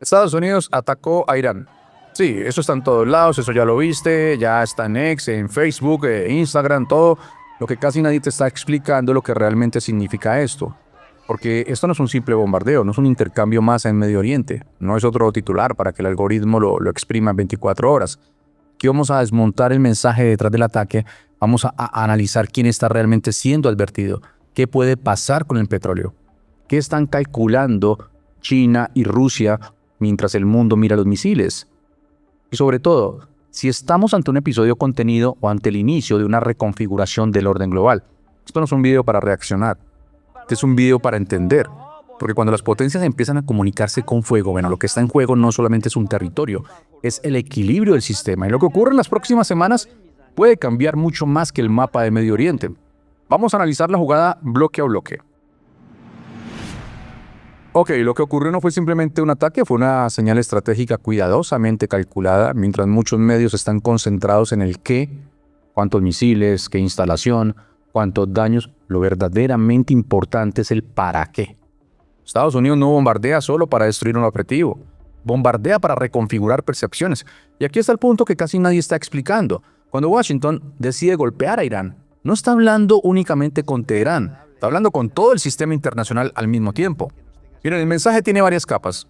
Estados Unidos atacó a Irán. Sí, eso está en todos lados, eso ya lo viste, ya está en X, en Facebook, Instagram, todo. Lo que casi nadie te está explicando lo que realmente significa esto. Porque esto no es un simple bombardeo, no es un intercambio más en Medio Oriente, no es otro titular para que el algoritmo lo exprima en 24 horas. Aquí vamos a desmontar el mensaje detrás del ataque, vamos a analizar quién está realmente siendo advertido, qué puede pasar con el petróleo, qué están calculando China y Rusia mientras el mundo mira los misiles. Y sobre todo, si estamos ante un episodio contenido o ante el inicio de una reconfiguración del orden global. Esto no es un video para reaccionar, este es un video para entender. Porque cuando las potencias empiezan a comunicarse con fuego, bueno, lo que está en juego no solamente es un territorio, es el equilibrio del sistema. Y lo que ocurre en las próximas semanas puede cambiar mucho más que el mapa de Medio Oriente. Vamos a analizar la jugada bloque a bloque. Ok, lo que ocurrió no fue simplemente un ataque, fue una señal estratégica cuidadosamente calculada, mientras muchos medios están concentrados en el qué, cuántos misiles, qué instalación, cuántos daños. Lo verdaderamente importante es el para qué. Estados Unidos no bombardea solo para destruir un objetivo, bombardea para reconfigurar percepciones. Y aquí está el punto que casi nadie está explicando. Cuando Washington decide golpear a Irán, no está hablando únicamente con Teherán, está hablando con todo el sistema internacional al mismo tiempo. Miren, el mensaje tiene varias capas.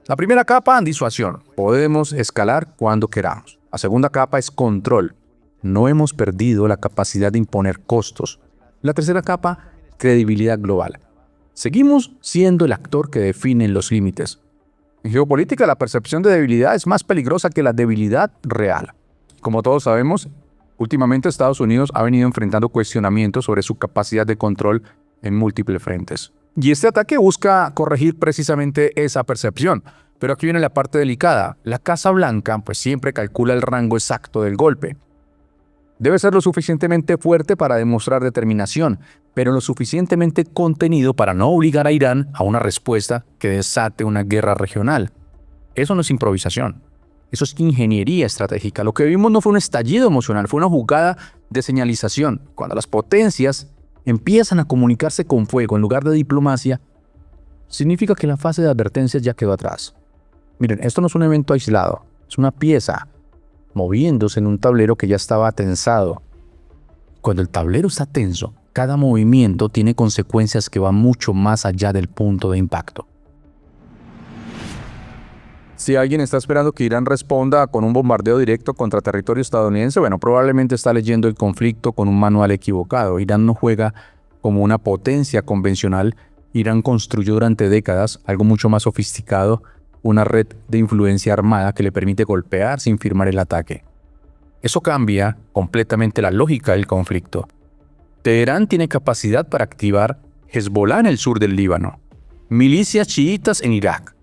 La primera capa, disuasión. Podemos escalar cuando queramos. La segunda capa es control. No hemos perdido la capacidad de imponer costos. La tercera capa, credibilidad global. Seguimos siendo el actor que define los límites. En geopolítica, la percepción de debilidad es más peligrosa que la debilidad real. Como todos sabemos, últimamente Estados Unidos ha venido enfrentando cuestionamientos sobre su capacidad de control en múltiples frentes. Y este ataque busca corregir precisamente esa percepción. Pero aquí viene la parte delicada. La Casa Blanca pues siempre calcula el rango exacto del golpe. Debe ser lo suficientemente fuerte para demostrar determinación, pero lo suficientemente contenido para no obligar a Irán a una respuesta que desate una guerra regional. Eso no es improvisación. Eso es ingeniería estratégica. Lo que vimos no fue un estallido emocional, fue una jugada de señalización. Cuando las potencias empiezan a comunicarse con fuego en lugar de diplomacia, significa que la fase de advertencias ya quedó atrás. Miren, esto no es un evento aislado, es una pieza moviéndose en un tablero que ya estaba tensado. Cuando el tablero está tenso, cada movimiento tiene consecuencias que van mucho más allá del punto de impacto. Si alguien está esperando que Irán responda con un bombardeo directo contra territorio estadounidense, bueno, probablemente está leyendo el conflicto con un manual equivocado. Irán no juega como una potencia convencional. Irán construyó durante décadas algo mucho más sofisticado, una red de influencia armada que le permite golpear sin firmar el ataque. Eso cambia completamente la lógica del conflicto. Teherán tiene capacidad para activar Hezbollah en el sur del Líbano, milicias chiitas en Irak,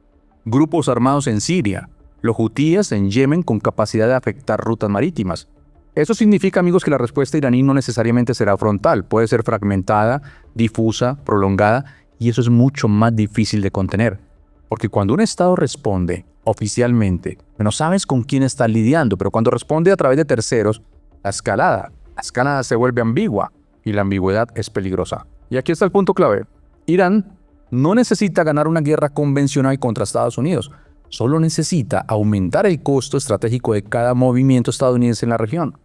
grupos armados en Siria, los hutíes en Yemen con capacidad de afectar rutas marítimas. Eso significa, amigos, que la respuesta iraní no necesariamente será frontal, puede ser fragmentada, difusa, prolongada, y eso es mucho más difícil de contener. Porque cuando un Estado responde oficialmente, no sabes con quién está lidiando, pero cuando responde a través de terceros, la escalada se vuelve ambigua y la ambigüedad es peligrosa. Y aquí está el punto clave. Irán no necesita ganar una guerra convencional contra Estados Unidos, solo necesita aumentar el costo estratégico de cada movimiento estadounidense en la región.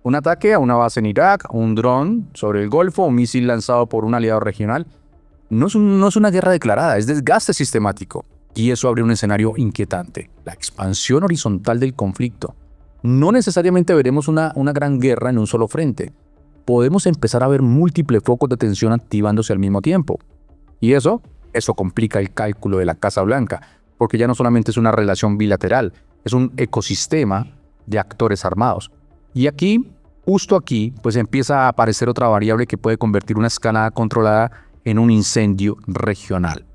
Un ataque a una base en Irak, un dron sobre el Golfo, un misil lanzado por un aliado regional, no es una guerra declarada, es desgaste sistemático. Y eso abre un escenario inquietante, la expansión horizontal del conflicto. No necesariamente veremos una gran guerra en un solo frente. Podemos empezar a ver múltiples focos de tensión activándose al mismo tiempo. Y eso complica el cálculo de la Casa Blanca, porque ya no solamente es una relación bilateral, es un ecosistema de actores armados. Y aquí, justo aquí, pues empieza a aparecer otra variable que puede convertir una escalada controlada en un incendio regional.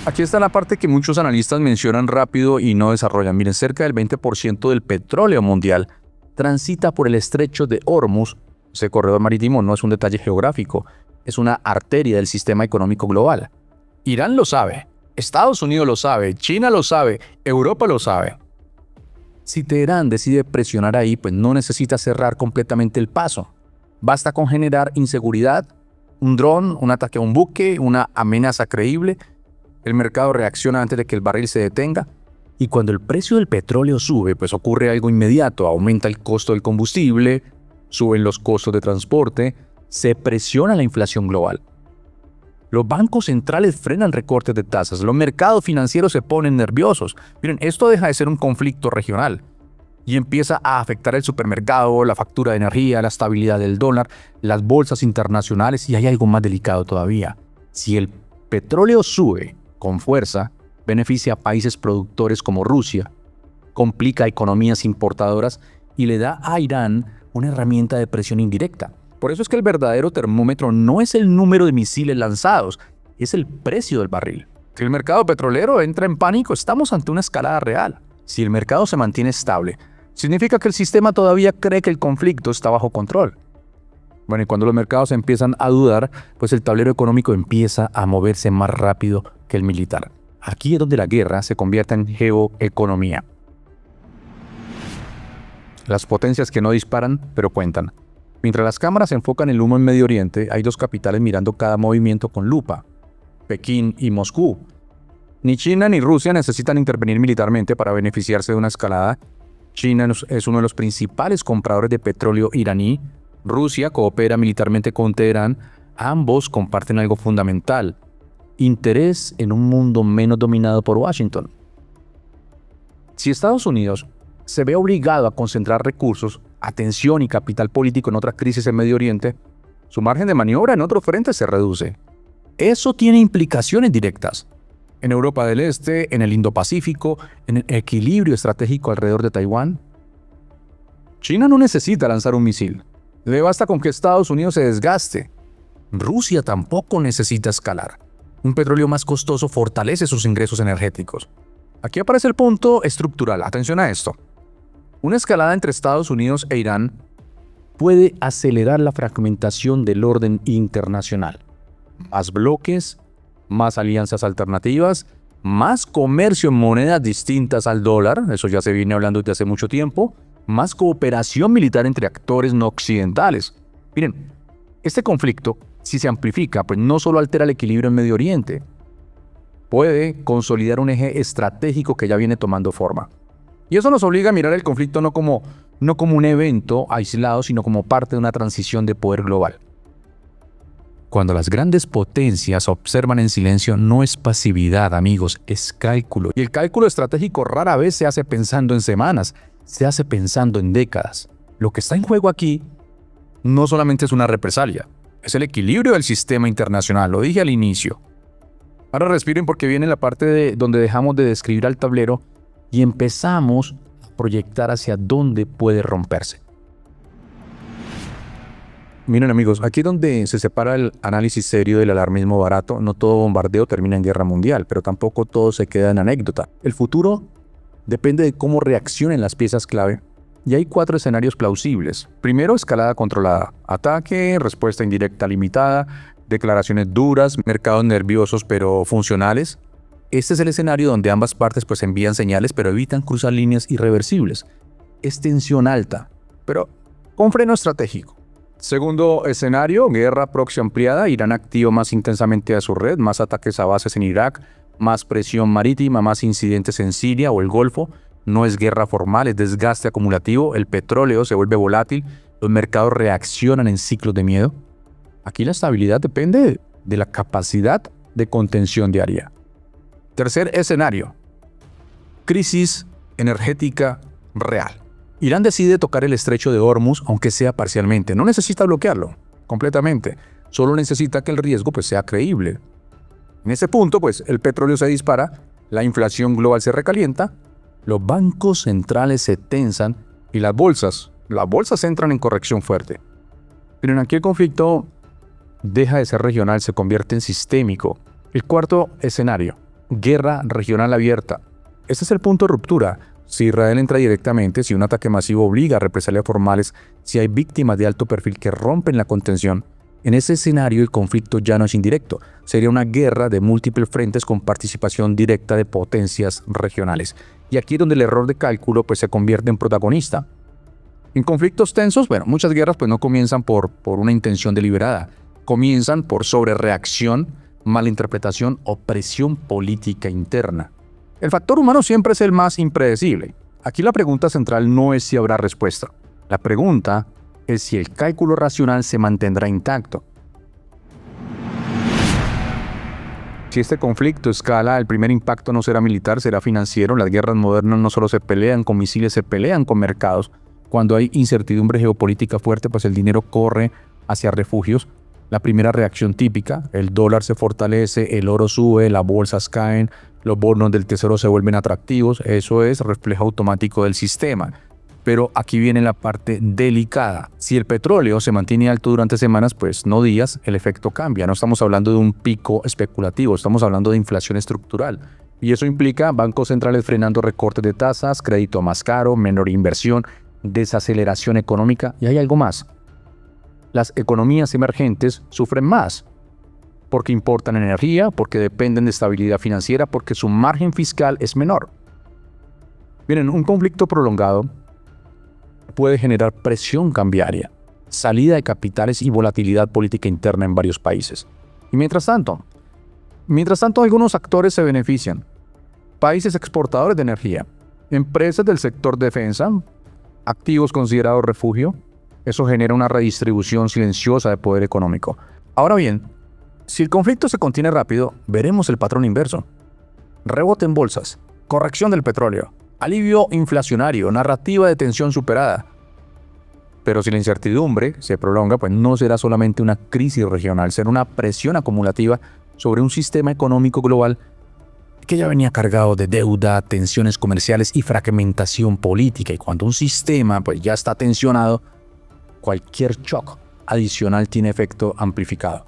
Aquí está la parte que muchos analistas mencionan rápido y no desarrollan. Miren, cerca del 20% del petróleo mundial transita por el estrecho de Hormuz. Ese corredor marítimo no es un detalle geográfico, es una arteria del sistema económico global. Irán lo sabe, Estados Unidos lo sabe, China lo sabe, Europa lo sabe. Si Teherán decide presionar ahí, pues no necesita cerrar completamente el paso. Basta con generar inseguridad, un dron, un ataque a un buque, una amenaza creíble. El mercado reacciona antes de que el barril se detenga. Y cuando el precio del petróleo sube, pues ocurre algo inmediato. Aumenta el costo del combustible, suben los costos de transporte, se presiona la inflación global. Los bancos centrales frenan recortes de tasas, los mercados financieros se ponen nerviosos. Miren, esto deja de ser un conflicto regional y empieza a afectar el supermercado, la factura de energía, la estabilidad del dólar, las bolsas internacionales, y hay algo más delicado todavía. Si el petróleo sube con fuerza, beneficia a países productores como Rusia, complica a economías importadoras y le da a Irán una herramienta de presión indirecta. Por eso es que el verdadero termómetro no es el número de misiles lanzados, es el precio del barril. Si el mercado petrolero entra en pánico, estamos ante una escalada real. Si el mercado se mantiene estable, significa que el sistema todavía cree que el conflicto está bajo control. Bueno, y cuando los mercados empiezan a dudar, pues el tablero económico empieza a moverse más rápido que el militar. Aquí es donde la guerra se convierte en geoeconomía. Las potencias que no disparan, pero cuentan. Mientras las cámaras enfocan el humo en Medio Oriente, hay dos capitales mirando cada movimiento con lupa: Pekín y Moscú. Ni China ni Rusia necesitan intervenir militarmente para beneficiarse de una escalada. China es uno de los principales compradores de petróleo iraní. Rusia coopera militarmente con Teherán. Ambos comparten algo fundamental: interés en un mundo menos dominado por Washington. Si Estados Unidos se ve obligado a concentrar recursos, atención y capital político en otra crisis en Medio Oriente, su margen de maniobra en otros frentes se reduce. Eso tiene implicaciones directas en Europa del Este, en el Indo-Pacífico, en el equilibrio estratégico alrededor de Taiwán. China no necesita lanzar un misil. Le basta con que Estados Unidos se desgaste. Rusia tampoco necesita escalar. Un petróleo más costoso fortalece sus ingresos energéticos. Aquí aparece el punto estructural. Atención a esto. Una escalada entre Estados Unidos e Irán puede acelerar la fragmentación del orden internacional. Más bloques, más alianzas alternativas, más comercio en monedas distintas al dólar, eso ya se viene hablando desde hace mucho tiempo, más cooperación militar entre actores no occidentales. Miren, este conflicto, si se amplifica, pues no solo altera el equilibrio en Medio Oriente, puede consolidar un eje estratégico que ya viene tomando forma. Y eso nos obliga a mirar el conflicto no como un evento aislado, sino como parte de una transición de poder global. Cuando las grandes potencias observan en silencio, no es pasividad, amigos, es cálculo. Y el cálculo estratégico rara vez se hace pensando en semanas, se hace pensando en décadas. Lo que está en juego aquí no solamente es una represalia, es el equilibrio del sistema internacional, lo dije al inicio. Ahora respiren porque viene la parte donde dejamos de describir al tablero y empezamos a proyectar hacia dónde puede romperse. Miren amigos, aquí es donde se separa el análisis serio del alarmismo barato. No todo bombardeo termina en guerra mundial, pero tampoco todo se queda en anécdota. El futuro depende de cómo reaccionen las piezas clave, y hay 4 escenarios plausibles. Primero, escalada controlada, ataque, respuesta indirecta limitada, declaraciones duras, mercados nerviosos pero funcionales. Este es el escenario donde ambas partes pues envían señales pero evitan cruzar líneas irreversibles. Es tensión alta, pero con freno estratégico. Segundo escenario, guerra proxy ampliada. Irán activa más intensamente a su red, más ataques a bases en Irak, más presión marítima, más incidentes en Siria o el Golfo. No es guerra formal, es desgaste acumulativo. El petróleo se vuelve volátil, los mercados reaccionan en ciclos de miedo. Aquí la estabilidad depende de la capacidad de contención diaria. Tercer escenario, crisis energética real. Irán decide tocar el estrecho de Hormuz, aunque sea parcialmente. No necesita bloquearlo completamente, solo necesita que el riesgo pues sea creíble. En ese punto, pues el petróleo se dispara, la inflación global se recalienta, los bancos centrales se tensan y las bolsas entran en corrección fuerte. Pero en aquí el conflicto deja de ser regional, se convierte en sistémico. El cuarto escenario, guerra regional abierta. Este es el punto de ruptura. Si Israel entra directamente, si un ataque masivo obliga a represalias formales, si hay víctimas de alto perfil que rompen la contención, en ese escenario el conflicto ya no es indirecto. Sería una guerra de múltiples frentes con participación directa de potencias regionales. Y aquí es donde el error de cálculo pues, se convierte en protagonista. En conflictos tensos, muchas guerras pues, no comienzan por una intención deliberada. Comienzan por sobrereacción, malinterpretación o presión política interna. El factor humano siempre es el más impredecible. Aquí la pregunta central no es si habrá respuesta. La pregunta es si el cálculo racional se mantendrá intacto. Si este conflicto escala, el primer impacto no será militar, será financiero. Las guerras modernas no solo se pelean con misiles, se pelean con mercados. Cuando hay incertidumbre geopolítica fuerte, pues el dinero corre hacia refugios. La primera reacción típica, el dólar se fortalece, el oro sube, las bolsas caen, los bonos del tesoro se vuelven atractivos. Eso es reflejo automático del sistema. Pero aquí viene la parte delicada. Si el petróleo se mantiene alto durante semanas, pues no días, el efecto cambia. No estamos hablando de un pico especulativo, estamos hablando de inflación estructural. Y eso implica bancos centrales frenando recortes de tasas, crédito más caro, menor inversión, desaceleración económica. Y hay algo más. Las economías emergentes sufren más porque importan energía, porque dependen de estabilidad financiera, porque su margen fiscal es menor. Miren, un conflicto prolongado puede generar presión cambiaria, salida de capitales y volatilidad política interna en varios países. Y mientras tanto, algunos actores se benefician. Países exportadores de energía, empresas del sector defensa, activos considerados refugio. Eso genera una redistribución silenciosa de poder económico. Ahora bien, si el conflicto se contiene rápido, veremos el patrón inverso. Rebote en bolsas, corrección del petróleo, alivio inflacionario, narrativa de tensión superada. Pero si la incertidumbre se prolonga, pues no será solamente una crisis regional, será una presión acumulativa sobre un sistema económico global que ya venía cargado de deuda, tensiones comerciales y fragmentación política. Y cuando un sistema pues ya está tensionado, cualquier shock adicional tiene efecto amplificado.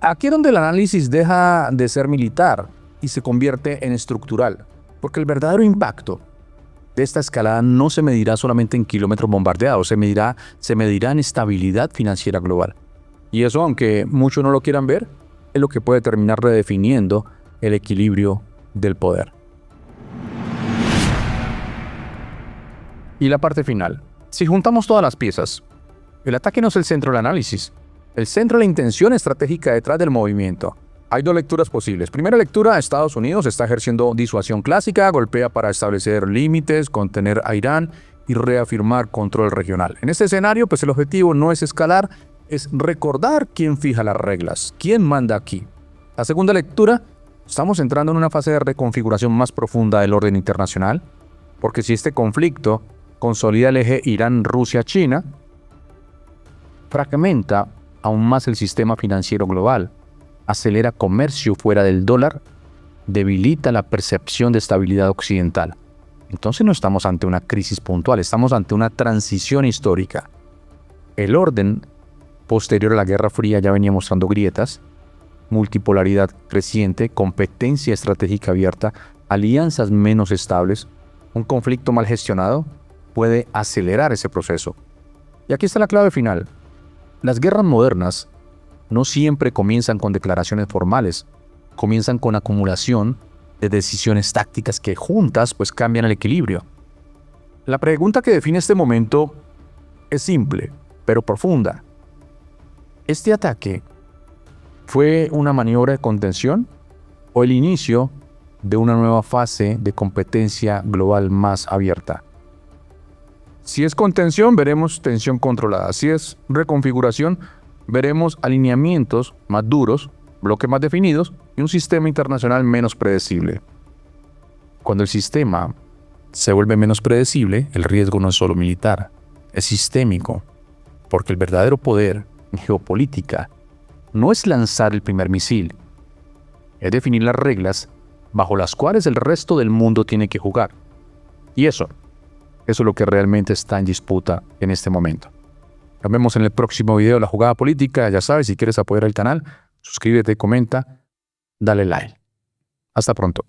Aquí es donde el análisis deja de ser militar y se convierte en estructural, porque el verdadero impacto de esta escalada no se medirá solamente en kilómetros bombardeados, se medirá en estabilidad financiera global. Y eso, aunque muchos no lo quieran ver, es lo que puede terminar redefiniendo el equilibrio del poder. Y la parte final. Si juntamos todas las piezas, el ataque no es el centro del análisis. El centro es la intención estratégica detrás del movimiento. Hay dos lecturas posibles. Primera lectura, Estados Unidos está ejerciendo disuasión clásica, golpea para establecer límites, contener a Irán y reafirmar control regional. En este escenario, pues el objetivo no es escalar, es recordar quién fija las reglas, quién manda aquí. La segunda lectura, estamos entrando en una fase de reconfiguración más profunda del orden internacional, porque si este conflicto consolida el eje Irán-Rusia-China, fragmenta aún más el sistema financiero global, acelera comercio fuera del dólar, debilita la percepción de estabilidad occidental. Entonces no estamos ante una crisis puntual, estamos ante una transición histórica. El orden posterior a la Guerra Fría ya venía mostrando grietas, multipolaridad creciente, competencia estratégica abierta, alianzas menos estables. Un conflicto mal gestionado puede acelerar ese proceso. Y aquí está la clave final. Las guerras modernas no siempre comienzan con declaraciones formales, comienzan con acumulación de decisiones tácticas que juntas pues cambian el equilibrio. La pregunta que define este momento es simple, pero profunda. ¿Este ataque fue una maniobra de contención o el inicio de una nueva fase de competencia global más abierta? Si es contención, veremos tensión controlada. Si es reconfiguración, veremos alineamientos más duros, bloques más definidos y un sistema internacional menos predecible. Cuando el sistema se vuelve menos predecible, el riesgo no es solo militar, es sistémico, porque el verdadero poder en geopolítica no es lanzar el primer misil, es definir las reglas bajo las cuales el resto del mundo tiene que jugar. Y eso es lo que realmente está en disputa en este momento. Nos vemos en el próximo video de La Jugada Política. Ya sabes, si quieres apoyar el canal, suscríbete, comenta, dale like. Hasta pronto.